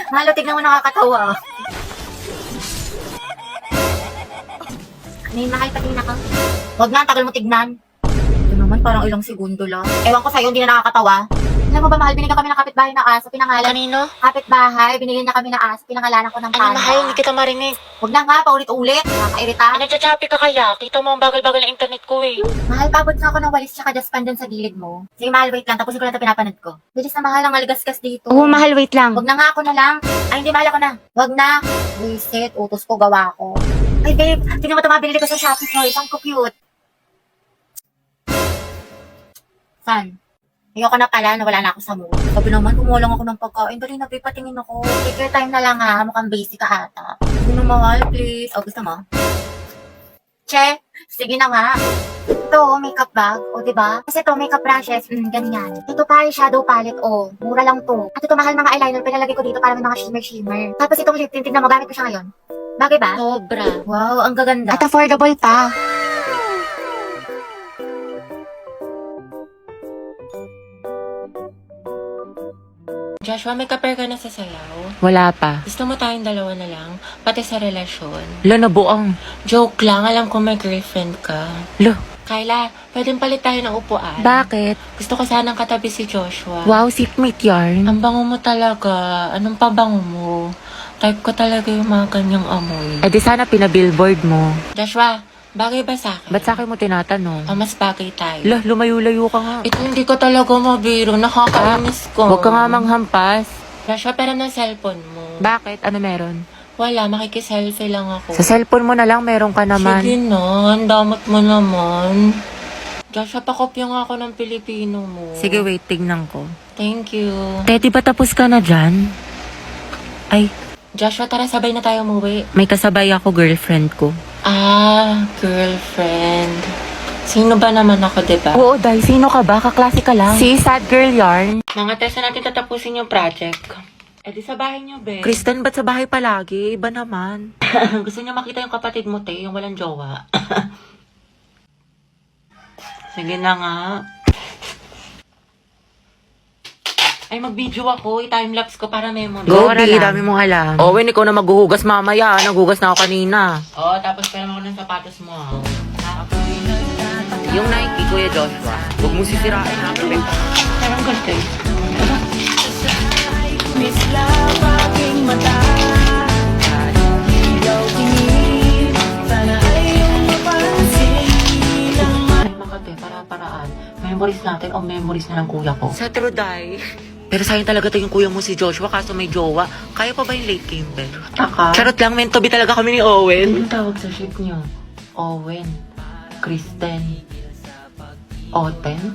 Mahalo, tignan mo, nakakatawa. May mahal, patingin ako. Huwag na, tagal mo tignan. Ito naman, parang ilang segundo lang. Ewan ko sa'yo, hindi na nakakatawa. Alam mo ba, mahal, binigyan kami ng kapitbahay na aso, pinangalan. Kanino? Kapitbahay, binigyan niya kami ng aso, pinangalanan ko ng Ano, panda. mahal? Hindi kita marinig. Huwag na nga, paulit-ulit. Nakakairita. Nagchachapi ka kaya? Kita mo ang bagal-bagal ng internet ko eh. Mahal, pabot na ako ng walis tsaka dustpan dun sa gilid mo. Sige, mahal, wait lang. Tapusin ko lang ito pinapanood ko. Bilis na, mahal, ang maligasgas dito. Oo, mahal, wait lang. Huwag na nga, ako na lang. Ay, hindi, mahal, ako na. Huwag na. Reset, utos ko, gawa ko. Ay, babe, tingnan mo ito mga binili ko sa Shopee Toys. Ang cute. San? Ayoko na pala, nawala na ako sa mood. Sabi naman, kumuha lang ako ng pagkain. Dali na, babe, patingin ako. Take your time na lang ha, mukhang basic ka ata. Hindi na, mahal, please. O, gusto mo? Che, sige na nga. Ito, makeup bag, o diba? Kasi ito, makeup brushes, ganyan. Ito pa, shadow palette, o. Mura lang to. At ito, mahal mga eyeliner, pinalagay ko dito para may mga shimmer-shimmer. Tapos itong lip tint, tignan mo, gamit ko siya ngayon. Bagay ba? Sobra. Wow, ang gaganda. At affordable pa. Joshua, may kaper ka na sa sayaw? Wala pa. Gusto mo tayong dalawa na lang? Pati sa relasyon? Lo, nabuang. Joke lang, alam ko may girlfriend ka. Lo, Kyla, pwedeng palit tayo ng upuan. bakit? Gusto ko sanang katabi si Joshua. Wow, seatmate yarn. Ang bango mo talaga. Anong pabango mo? Type ko talaga yung mga ganyang amoy. Eh di sana pinabillboard mo. Joshua, bagay ba sa akin? Ba't sa akin mo tinatanong? O mas bagay tayo? Lo, lumayo-layo ka nga. Ito hindi ko talaga mabiro. Nakakainis ko. Huwag ka nga manghampas. Joshua, pero ng cellphone mo. Bakit? Ano meron? Wala, makikiselfie lang ako. Sa cellphone mo na lang, meron ka naman. Sige na, ang damot mo naman. Joshua, pakopya nga ako ng Pilipino mo. Sige, wait, tignan ko. Thank you. Teddy, ba tapos ka na dyan? Ay, Joshua, tara sabay na tayo umuwi. may kasabay ako, girlfriend ko. Ah, girlfriend. Sino ba naman ako, diba? Oo, Day, sino ka ba? Kaklase ka lang. Si Sad Girl Yarn. Mga tesa natin tatapusin yung project. Eh di sa bahay niyo, be. Kristen, ba't sa bahay palagi? Iba naman. Gusto niyo makita yung kapatid mo, te, yung walang jowa. Sige na nga. Ay, mag-video ako. I-timelapse ko para memory. Go, Di, dami mong alam. Owen, ikaw na maghuhugas mamaya. Naghugas na ako kanina. Oh, tapos pera mo ng sapatos mo. Yung Nike, Kuya Joshua. Huwag mo sisirain ha. Perfecto. Parang ganito eh. Miss Love, aking mata. Ikaw tingin, sana ay iyong mapansin. Ay, makate, para-paraan. Memories natin o memories na ng kuya ko. Sa Truday. Pero sayang talaga to yung kuya mo si Joshua kaso may jowa. Kaya pa ba yung late Kimber? Taka. Charot lang, meant to be talaga kami ni Owen. Anong tawag sa ship niyo? Owen. Kristen. Oten?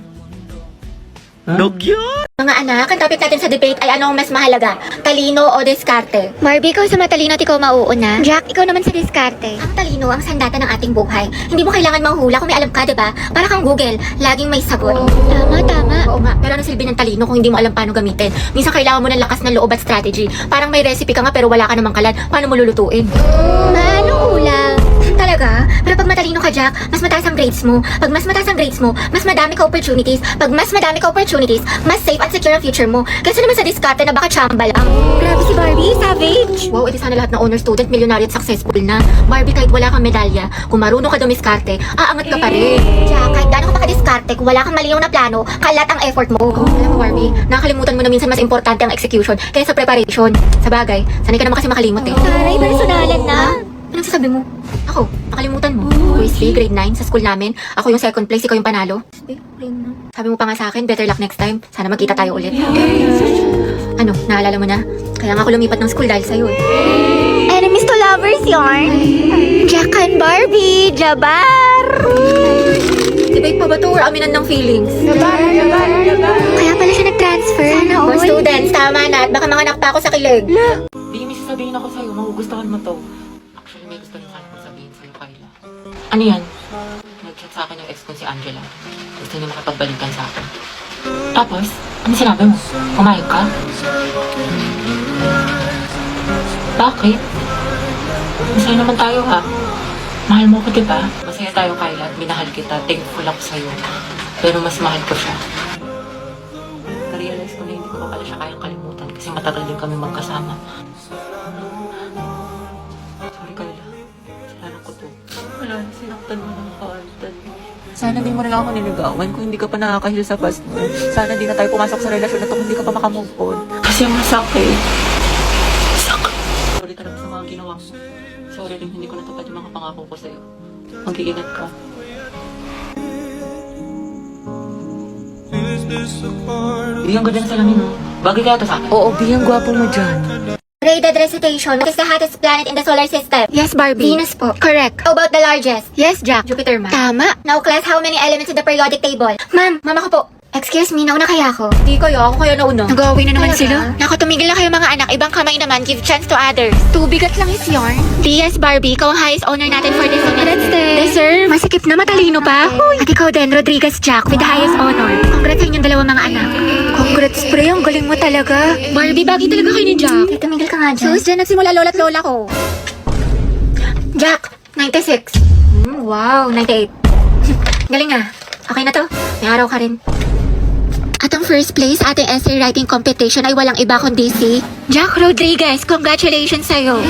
Look yun! Mga anak, ang topic natin sa debate ay anong mas mahalaga? Talino o diskarte? Marby, ikaw sa matalino at ikaw mauuna. Jack, ikaw naman sa diskarte. Ang talino ang sandata ng ating buhay. Hindi mo kailangan manghula kung may alam ka, diba? Para kang Google, laging may sagot. Tama, tama. Oo nga, pero ano silbi ng talino kung hindi mo alam paano gamitin? Minsan kailangan mo ng lakas ng loob at strategy. Parang may recipe ka nga pero wala ka namang kalan. Paano mo lulutuin? Anong ulam? Talaga? Pero pag matalino ka, Jack, mas mataas ang grades mo. Pag mas mataas ang grades mo, mas madami ka opportunities. Pag mas madami ka opportunities, mas safe at secure ang future mo. Kasi naman sa diskarte na baka chamba lang. Grabe si Barbie, savage. Wow, edi sana lahat ng honor student, millionaire at successful na. Barbie, kahit wala kang medalya, kung marunong ka dumiskarte, aangat ka pa rin. Jack, kahit gaano ka makadiskarte, kung wala kang malinaw na plano, kalat ang effort mo. Alam mo, Barbie, nakakalimutan mo na minsan mas importante ang execution kaysa preparation. Sa bagay, sanay ka naman kasi makalimot eh. Taray, personalan na. Anong sasabi mo? Ako, nakalimutan mo. Wesley, grade 9 sa school namin. Ako yung second place, ikaw yung panalo. Sabi mo pa nga sa akin, better luck next time. Sana magkita tayo ulit. Ano, naalala mo na? Kaya nga ako lumipat ng school dahil sa'yo eh. Enemies to lovers yarn. Jack and Barbie, Jabar. Debate pa ba to or aminan ng feelings? Kaya pala siya nag-transfer. Sana More all. students, tama na. At baka manganak pa ako sa kilig. Di, may sasabihin ako sa'yo. Magugustuhan mo to. Actually, may gusto rin sana kong sabihin sa'yo, Kyla. Ano yan? Nag-chat sa akin yung ex ko si Angela. Gusto niya makipagbalikan sa akin. Tapos, ano sinabi mo? Kumayag ka? Bakit? Masaya naman tayo ha. Mahal mo ko, diba? Masaya tayo, Kyla. Minahal kita. Thankful ako sa'yo. Pero mas mahal ko siya. Na-realize ko na hindi ko pa pala siya kayang kalimutan kasi matagal din kami magkasama. Sorry, Kayla. Salamat ko to. Wala, sinaktan mo ng kaantan. Sana di mo rin ako niligawan kung hindi ka pa nakakahil sa past mo. Sana di na tayo pumasok sa relasyon na to kung hindi ka pa makamove on. Kasi masakit. Masakit. Sorry talaga sa mga ginawa mo. Sorry rin hindi ko natupad yung mga pangako ko sa'yo. Mag-iingat ka. Biyang ganda na salamin, no? Bagay kaya to sa akin? Oo, biyang gwapo mo dyan. Graded recitation. What is the hottest planet in the solar system? Yes, Barbie. Venus po. Correct. How about the largest? Yes, Jack. Jupiter, ma'am. Tama. Now, class, how many elements in the periodic table? Ma'am, Mama ko po. excuse me, nauna kaya ako. Di kayo, ako kaya nauna. Nag-away na naman Talaga? sila. Naku, tumigil na kayo mga anak. Ibang kamay naman, give chance to others. Tubigat lang is yarn. Yes, Barbie, ikaw ang highest honor natin for this semester. Deserve. Masikip na, matalino pa. At ikaw din, Rodriguez Jack, with the highest honor. Congrats sa inyong dalawang mga anak. Congrats, pre. Ang galing mo talaga. Barbie, bagay talaga kayo ni Jack. Eh, tumigil ka nga dyan. Sus, dyan nagsimula lola't lola ko. Jack, 96. Wow, 98. Galing ah. Okay na to. May araw ka rin. At ang first place ating essay writing competition ay walang iba kundi si Jack Rodriguez. Congratulations sa'yo.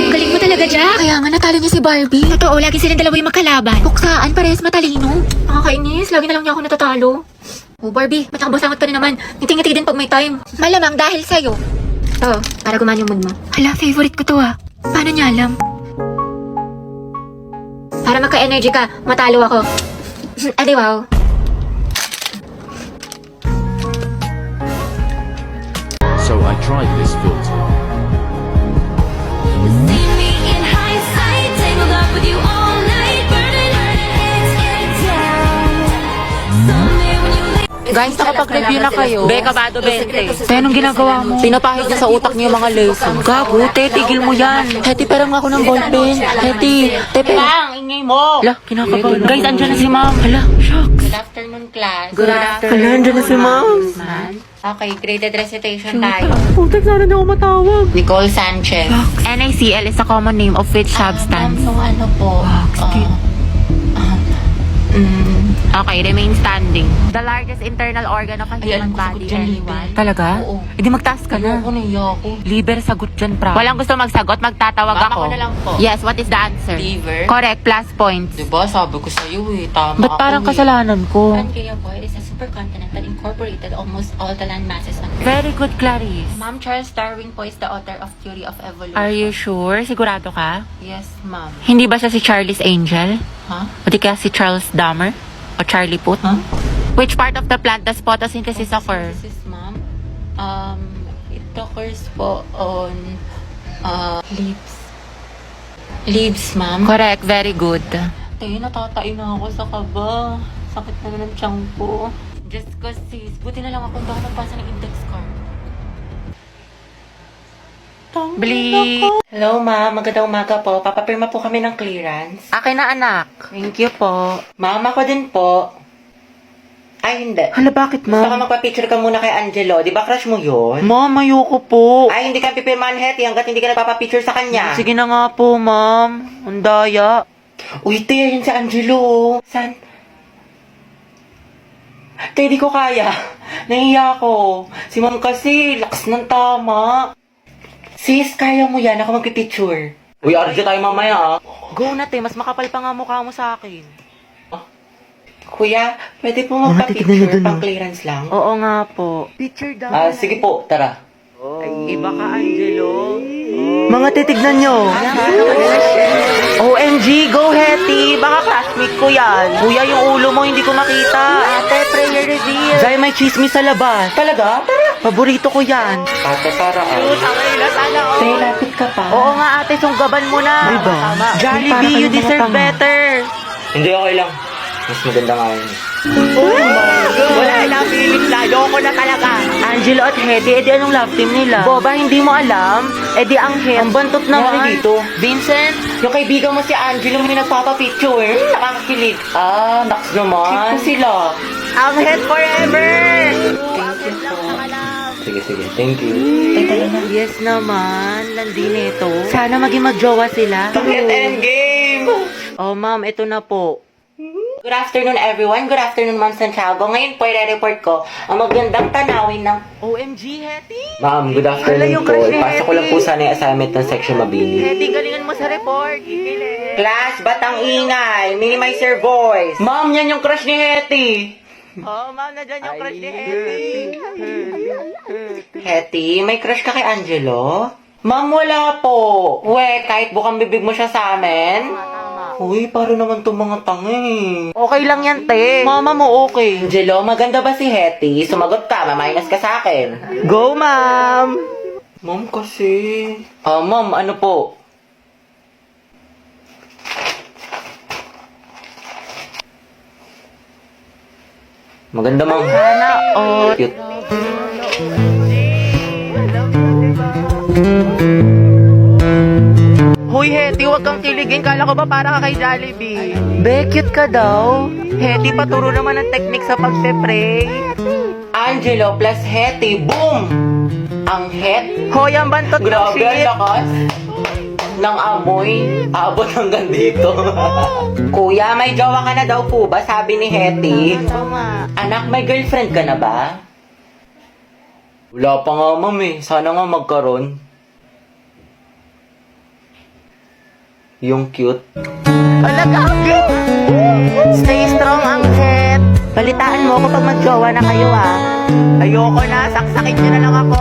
Galing mo talaga, Jack. Kaya nga natalo niya si Barbie. Totoo, lagi silang dalawa yung magkalaban. Puksaan, parehas matalino. Nakakainis. Lagi na lang niya ako natatalo. Oh, Barbie, ba't nakabasangot ka rin naman? Ngiti-ngiti din pag may time. Malamang dahil sa'yo. Oo, para gumana yung mood mo. Hala, favorite ko to ah. Paano niya alam? Para magka-energy ka, matalo ako. Adi wow. So I tried this filter. See me in hindsight, tangled up with you all night, burning it down. Someday when you leave. Guys, nakapag-review na kayo. Beka, Bado 20. Te, anong ginagawa mo? Pinapahid niya sa utak niyo yung mga lesson. Gago, te, tigil mo yan. Heti, perang ako ng ballpen. Heti, te, perang, ingay mo. Hala, kinakabahan. Guys, andyan na si ma'am. Hala, shucks. Good afternoon, class. Good afternoon. Hala, andyan na si ma'am. Okay, graded recitation tayo. Putek, sana na ako matawag. Nicole Sanchez. NaCl is a common name of which substance? So, ano po? Okay, remain standing. The largest internal organ of a Ayan, human body. sagot dyan, Anyone? liver. Talaga? Oo. E di magtaas ka na. Ako naiya ako. Liver, sagot dyan, pra. Walang gusto magsagot, magtatawag Mama ako. ko na lang po. Yes, what is the answer? Liver. Correct, plus points. Diba, sabi ko sa'yo eh. Tama Ba't parang ako kasalanan ko? Pangea po, it is a supercontinent that incorporated almost all the land masses on Earth. Very good, Clarice. Ma'am, Charles Darwin po is the author of Theory of Evolution. Are you sure? Sigurado ka? Yes, ma'am. Hindi ba siya si Charlie's Angel? Huh? O di kaya si Charles Dahmer? O Charlie Puth? Huh? Which part of the plant does photosynthesis occur? This is ma'am. It occurs po on leaves. Leaves, ma'am. Correct, very good. Te, natatain na ako sa kaba. Sakit na ng tiyan ko. Just cause sis, buti na lang ako baka nagpasa ng index card. Bli. Hello, ma'am. Magandang umaga po. Papapirma po kami ng clearance. Akin na, anak. Thank you po. Ma'am, ako din po. Ay, hindi. Hala, bakit, Baka magpa-picture ka muna kay Angelo. Di ba crush mo yun? Ma'am, ayoko po. Ay, hindi ka pipirmahan, Hetty, hanggat hindi ka nagpapapicture sa kanya. Sige na nga po, ma'am. Ang daya. Uy, te, yun si Angelo. San? Te, di ko kaya. Nahiya ako. Si ma'am kasi, lakas ng tama. Sis, kaya mo yan. Ako magpipicture. Uy, RJ tayo mamaya, ah. Go na, te. Mas makapal pa nga mukha mo sa akin. Kuya, pwede po titignan niyo magpa-picture dun, pang oh. clearance lang? Oo nga po. Picture daw. Sige po, tara. Ay, iba ka, Angelo. Mga titignan nyo. OMG, go Hetty. Baka classmate ko yan. Kuya, yung ulo mo hindi ko makita. Ate, prayer reveal. Zay, may chismis sa labas. Talaga? Tara. Paborito ko yan. Ate, para Sana Te, lapit ka pa. Oo nga ate, sunggaban mo na. Diba? Jollibee, you deserve better. Hindi, okay lang. Mas maganda nga yun. Oh my God. Wala na, feelings na. Ayoko na talaga. Angelo at Hedy, edi anong love team nila? Boba, hindi mo alam? Edi Angel. Ang bantot naman. Nangyari dito? Vincent? Yung kaibigan mo si Angelo may nagpapapicture. Nakakakilig. Ah, naks naman. Cute ko sila. Angel forever! Sige, sige. Thank you. Yes naman, landi nito. Sana maging magjowa sila. Bakit endgame? Oh ma'am, ito na po. Good afternoon everyone. Good afternoon Ma'am Santiago. Ngayon po i-report ko ang magandang tanawin ng OMG, Hetty! Ma'am, good Hala, afternoon yung po. crush ni Ipasa ko lang Hetty. po sana yung assignment ng section Mabini. Hetty, galingan mo sa report. Ikilig. Class, ba't ang ingay? Minimize your voice. Ma'am, yan yung crush ni Hetty! Oh, ma'am, nandyan yung crush ni Hetty. Hetty, may crush ka kay Angelo? Ma'am, wala po. We, kahit bukang bibig mo siya sa amin. Uy, para naman itong mga tanga eh. Okay lang yan, te. Mama mo okay. Angelo, maganda ba si Hetty? Sumagot ka, maminus ka sa akin. Go, ma'am! Ma'am kasi... Ma'am, ano po? Maganda, ma'am. Sana all. Cute. Hoy, Hetty, huwag kang kiligin. Kala ko ba para ka kay Jollibee? Be, cute ka daw. Hetty, paturo naman ang technique sa pagpe-pray. Angelo plus Hetty, boom! Ang het. Hoy, ang bantot ng Grabe, ang shit. lakas. Ng amoy. Abot hanggang dito. Kuya, may jowa ka na daw po ba? Sabi ni Hetty. Anak, may girlfriend ka na ba? Wala pa nga, ma'am eh. Sana nga magkaroon. Yung cute. Talaga? Stay strong, ang het. Balitaan mo ako pag mag-jowa na kayo, ah. Ayoko na, saksakin nyo na lang ako.